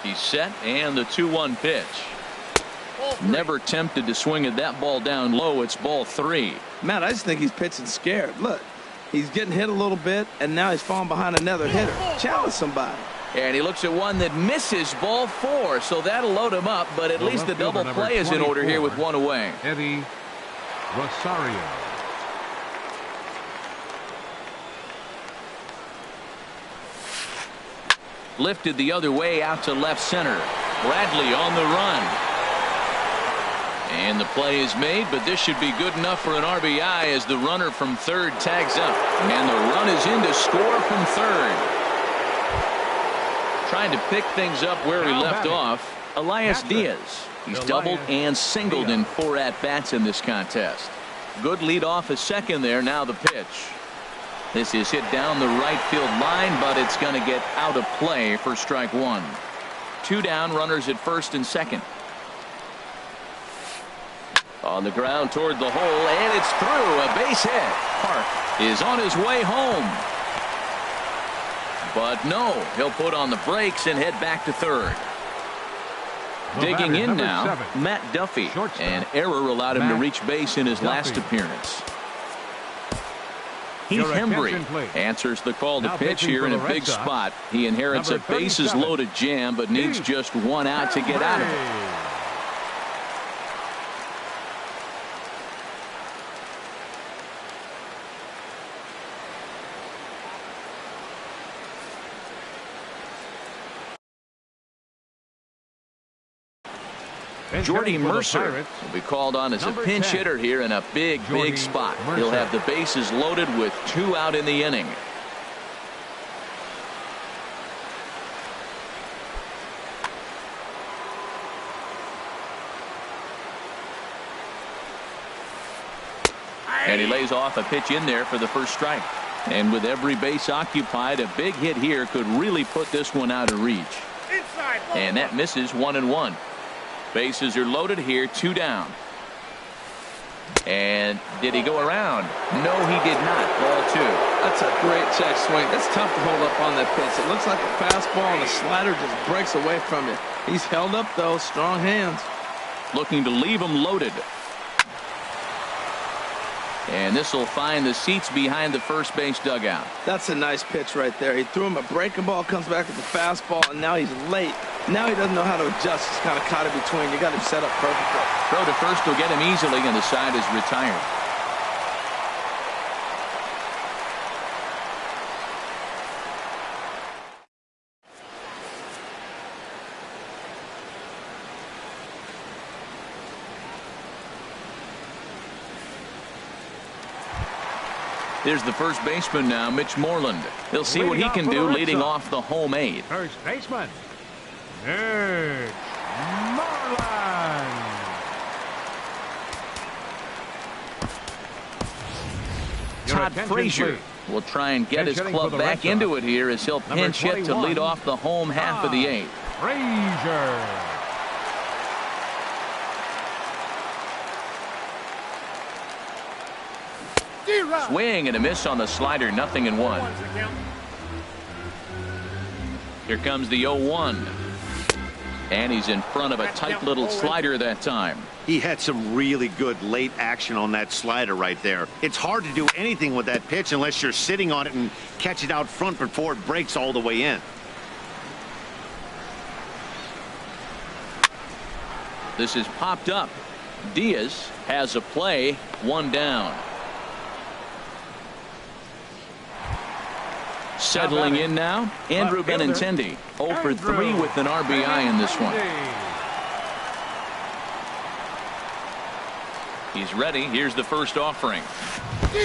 He's set, and the 2-1 pitch. Never tempted to swing at that ball down low. It's ball 3. Matt, I just think he's pitching scared. Look, he's getting hit a little bit, and now he's falling behind another hitter. Challenge somebody. And he looks at one that misses ball 4, so that'll load him up, but at least the double play is in order here with one away. Eddie Rosario. Lifted the other way out to left center. Bradley on the run. And the play is made, but this should be good enough for an RBI as the runner from third tags up. And the run is in to score from third. Trying to pick things up where he left off, Elias Diaz. He's doubled and singled in 4 at-bats in this contest. Good lead off a second there. Now the pitch. This is hit down the right field line, but it's going to get out of play for strike 1. 2 down, runners at first and second. On the ground toward the hole, and it's through. A base hit. Park is on his way home. But no, he'll put on the brakes and head back to third. Digging in now, 7, Matt Duffy. An error allowed him to reach base in his last appearance. Heath Hembry answers the call to pitch here in a big spot. He inherits a bases loaded jam, but needs just 1 out to get out of it. Jordy Mercer will be called on as a pinch hitter here in a big spot. He'll have the bases loaded with 2 out in the inning. And he lays off a pitch in there for the first strike. And with every base occupied, a big hit here could really put this one out of reach. And that misses 1-1. Bases are loaded here, 2 down. And did he go around? No, he did not. Ball 2. That's a great check swing. That's tough to hold up on that pitch. It looks like a fastball, and the slider just breaks away from you. He's held up, though. Strong hands. Looking to leave him loaded. And this will find the seats behind the first base dugout. That's a nice pitch right there. He threw him a breaking ball, comes back with the fastball, and now he's late. Now he doesn't know how to adjust. He's kind of caught in between. You got him set up perfectly. Throw to first will get him easily, and the side is retired. Here's the first baseman now, Mitch Moreland. He'll see what he can do leading off the home 8. First baseman, Mitch Moreland. Todd Frazier will try and get his club back into it here as he'll pinch hit to lead off the home half of the 8th. Frazier. Swing and a miss on the slider, 0-1. Here comes the 0-1. And he's in front of a tight little slider that time. He had some really good late action on that slider right there. It's hard to do anything with that pitch unless you're sitting on it and catch it out front before it breaks all the way in. This is popped up. Diaz has a play, 1 down. Settling in now, Andrew Benintendi, 0 for 3 with an RBI in this one. He's ready. Here's the first offering.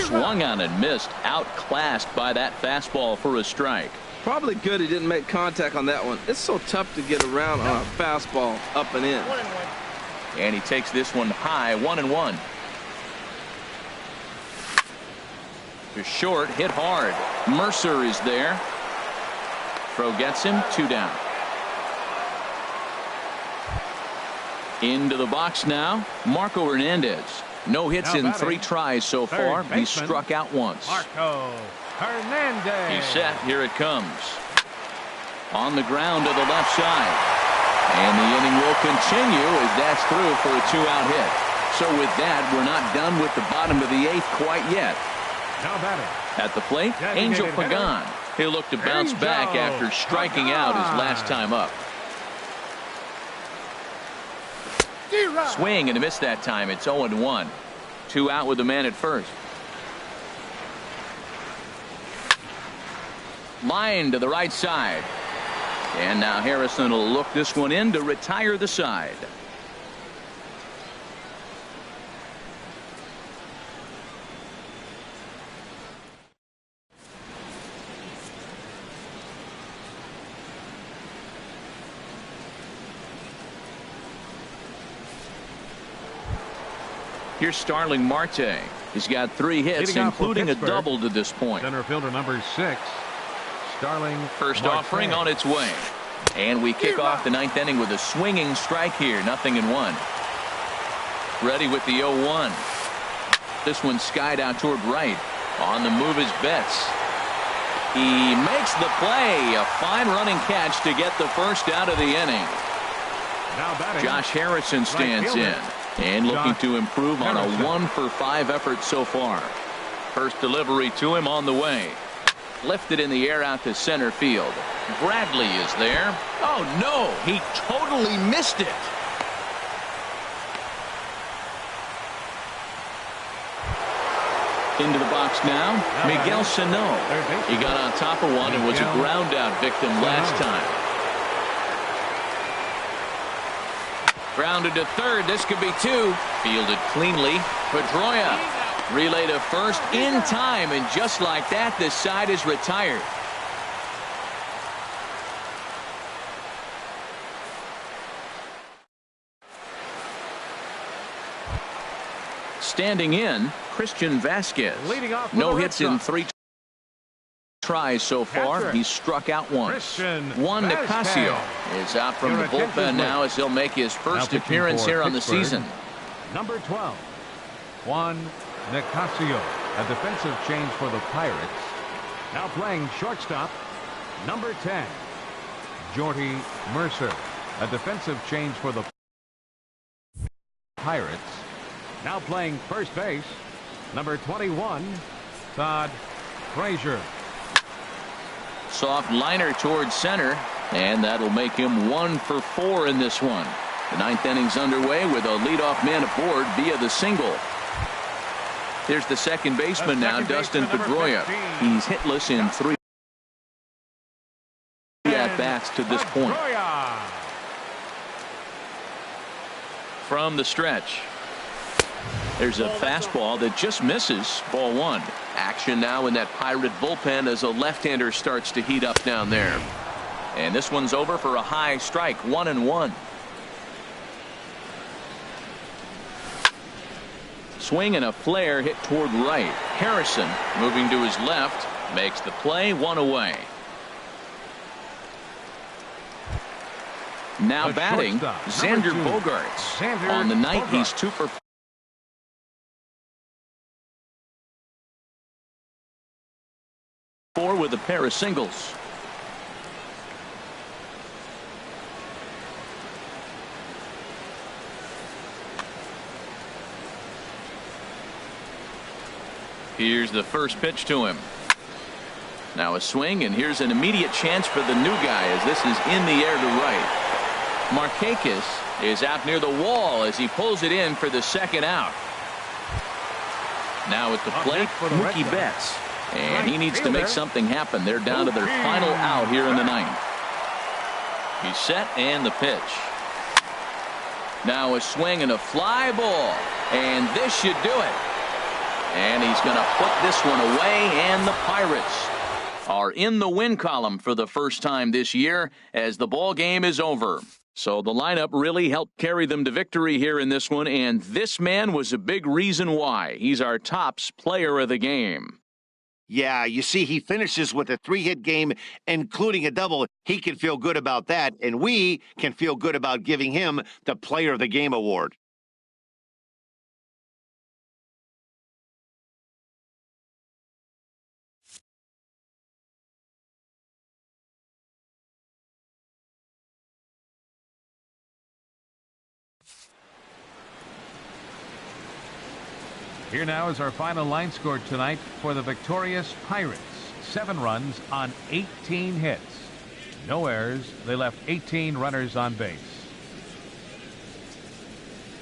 Swung on and missed, outclassed by that fastball for a strike. Probably good he didn't make contact on that one. It's so tough to get around on a fastball up and in. And he takes this one high, 1-1. To short, hit hard. Mercer is there. Throw gets him, 2 down. Into the box now, Marco Hernandez. No hits in 3 tries so far. He's struck out once. Marco Hernandez. He's set. Here it comes. On the ground to the left side. And the inning will continue as that's through for a 2-out hit. So with that, we're not done with the bottom of the 8th quite yet. Now batting. At the plate, Angel Pagan. He'll look to bounce back after striking out his last time up. Swing and a miss that time. It's 0-1. 2 out with the man at first. Line to the right side. And now Harrison will look this one in to retire the side. Here's Starling Marte. He's got 3 hits, including a double to this point. Center fielder number 6, Starling First Marte. offering on its way. And we kick off the 9th inning with a swinging strike here. 0-1. Ready with the 0-1. This one skied out toward right. On the move is Betts. He makes the play. A fine running catch to get the first out of the inning. Now batting, Josh Harrison stands in. And looking to improve on a 1-for-5 effort so far. First delivery to him on the way. Lifted in the air out to center field. Bradley is there. Oh no, he totally missed it. Into the box now, Miguel Sano. He got on top of one and was a ground out victim last time. Grounded to third. This could be 2. Fielded cleanly. Pedroia relay to first in time, and just like that, this side is retired. Standing in, Christian Vasquez. No hits in 3 tries so far. He's struck out once. Juan Nicasio is out from the bullpen now as he'll make his first appearance here on the season. Number 12, Juan Nicasio, a defensive change for the Pirates. Now playing shortstop, number 10, Jordy Mercer, a defensive change for the Pirates. Now playing first base, number 21, Todd Frazier. Soft liner towards center, and that'll make him 1-for-4 in this one. The 9th inning's underway with a leadoff man aboard via the single. Here's the second baseman now, Dustin Pedroia. He's hitless in 3 at-bats to this point. From the stretch. There's a fastball that just misses. Ball 1. Action now in that Pirate bullpen as a left-hander starts to heat up down there. And this one's over for a high strike. 1-1. Swing and a flare hit toward right. Harrison moving to his left makes the play. 1 away. Now batting, Xander Bogaerts. On the night, he's 2 for 4 with a pair of singles. Here's the first pitch to him. Now a swing, and here's an immediate chance for the new guy as this is in the air to right. Markakis is out near the wall as he pulls it in for the second out. Now at the plate, Mookie Betts. And he needs to make something happen. They're down to their final out here in the 9th. He's set, and the pitch. Now a swing and a fly ball. And this should do it. And he's going to put this one away, and the Pirates are in the win column for the first time this year as the ball game is over. So the lineup really helped carry them to victory here in this one, and this man was a big reason why. He's our tops player of the game. Yeah, you see, he finishes with a 3-hit game, including a double. He can feel good about that, and we can feel good about giving him the Player of the Game award. Here now is our final line score tonight for the victorious Pirates. 7 runs on 18 hits. No errors. They left 18 runners on base.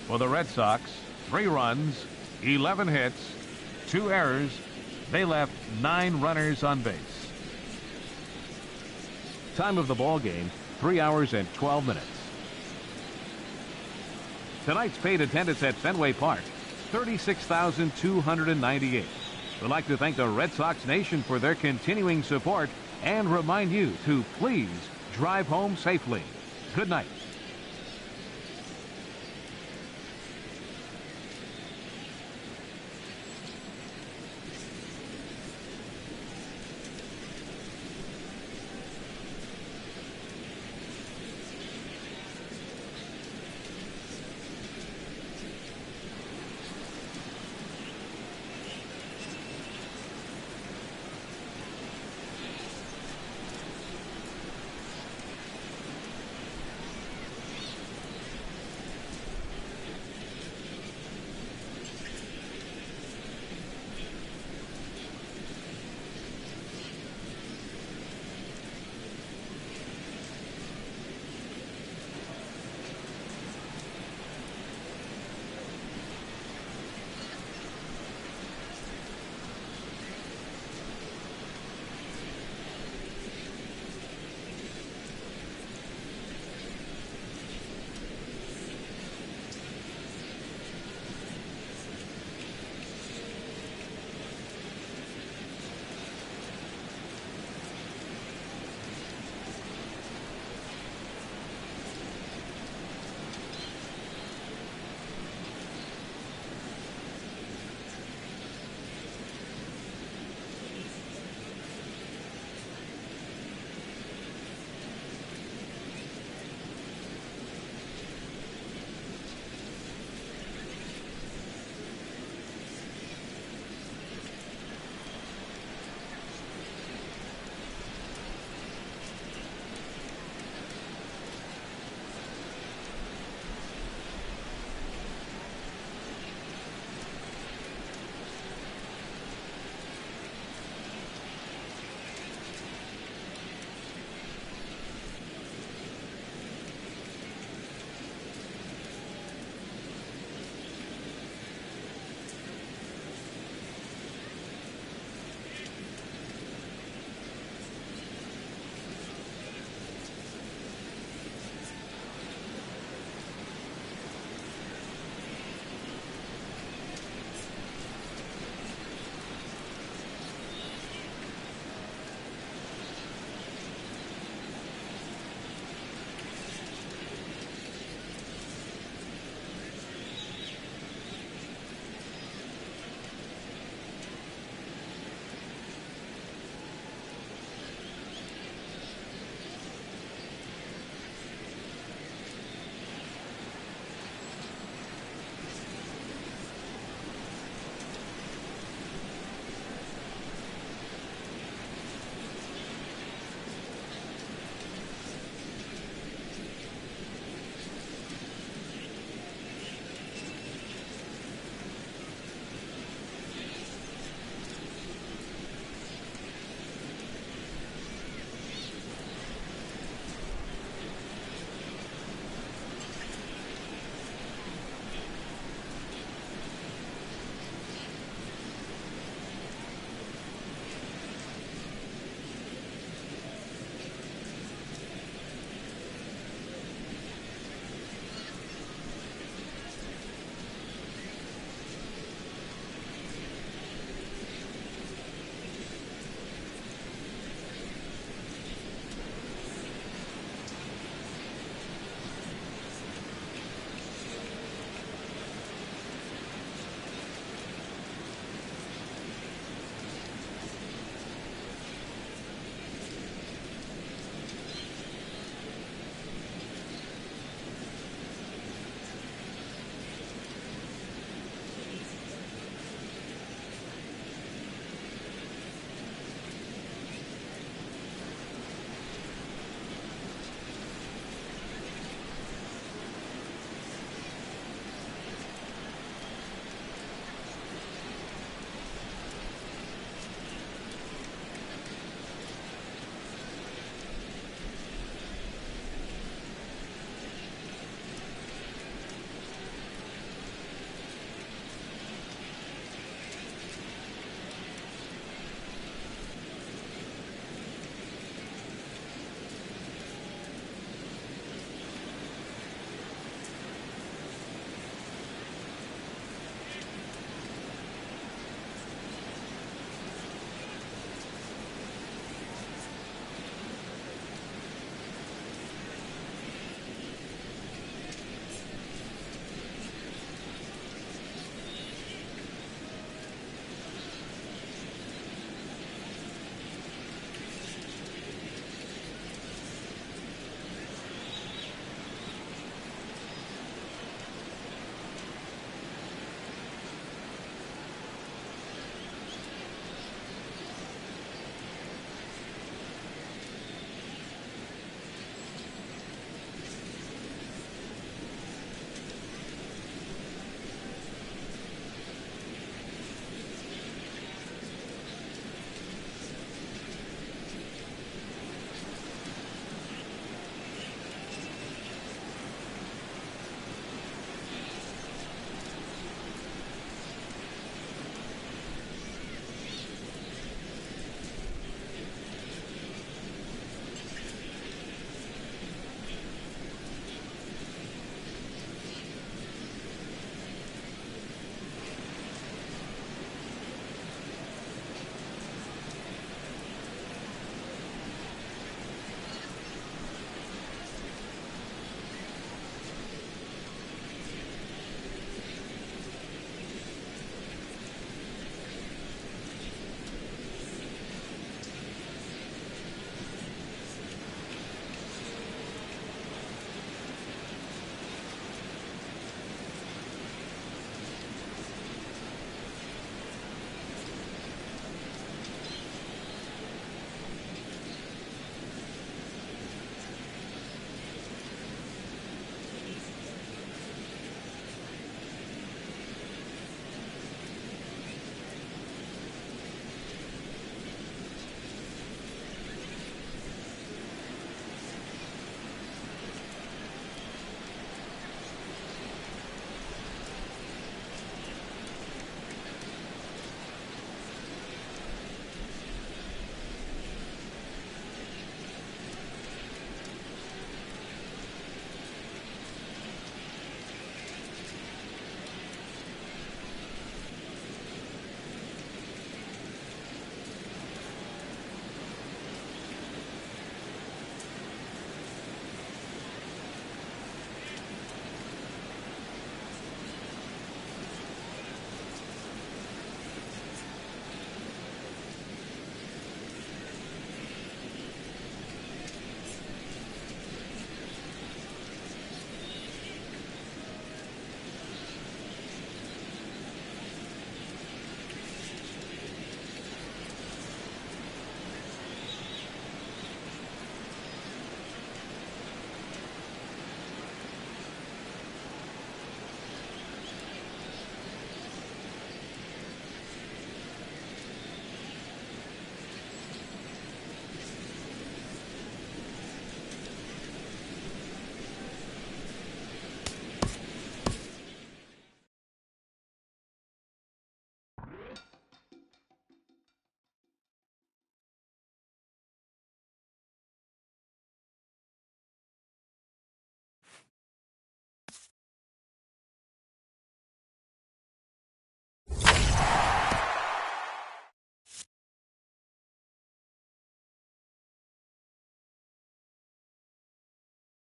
For the Red Sox, 3 runs, 11 hits, 2 errors. They left 9 runners on base. Time of the ball game, 3 hours and 12 minutes. Tonight's paid attendance at Fenway Park, 36,298. We'd like to thank the Red Sox Nation for their continuing support and remind you to please drive home safely. Good night.